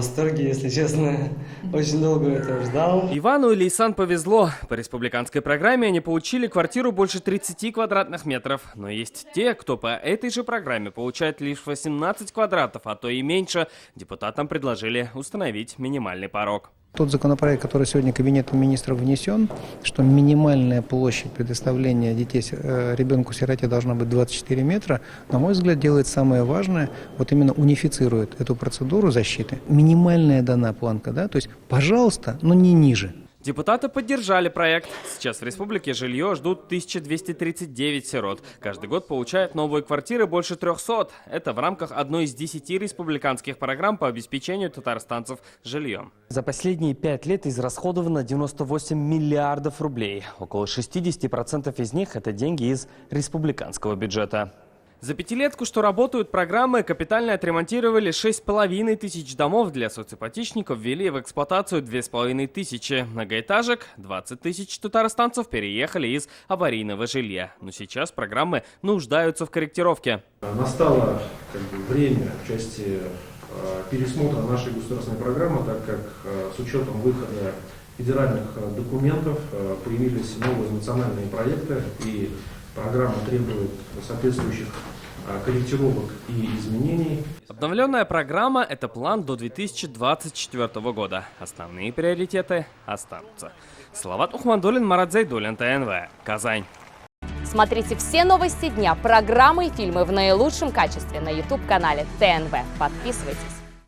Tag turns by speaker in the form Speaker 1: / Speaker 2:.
Speaker 1: восторге, если честно. Очень долго этого ждал.
Speaker 2: Ивану и Лейсан повезло. По республиканской программе они получили квартиру больше 30 квадратных метров. Но есть те, кто по этой же программе получает лишь 18 квадратов, а то и меньше. Депутатам предложили установить минимальный порог.
Speaker 3: Тот законопроект, который сегодня Кабинетом министров внесен, что минимальная площадь предоставления детей ребенку-сироте должна быть 24 метра, на мой взгляд, делает самое важное, вот именно унифицирует эту процедуру защиты. Минимальная дана планка, да, то есть, пожалуйста, но не ниже.
Speaker 2: Депутаты поддержали проект. Сейчас в республике жилье ждут 1239 сирот. Каждый год получают новые квартиры больше 300. Это в рамках одной из 10 республиканских программ по обеспечению татарстанцев жильем. За последние 5 лет израсходовано 98 миллиардов рублей. Около 60% из них – это деньги из республиканского бюджета. За пятилетку, что работают программы, капитально отремонтировали 6500 домов, для соципотечников ввели в эксплуатацию 2500. Многоэтажек 20 тысяч татарстанцев переехали из аварийного жилья. Но сейчас программы нуждаются в корректировке.
Speaker 4: Настало время в части пересмотра нашей государственной программы, так как с учетом выхода федеральных документов появились новые национальные проекты, и программа требует соответствующих корректировок и изменений.
Speaker 2: Обновленная программа – это план до 2024 года. Основные приоритеты останутся. Салават Ухмандуллин, Марат Зайдуллин, ТНВ, Казань.
Speaker 5: Смотрите все новости дня, программы и фильмы в наилучшем качестве на YouTube-канале ТНВ. Подписывайтесь.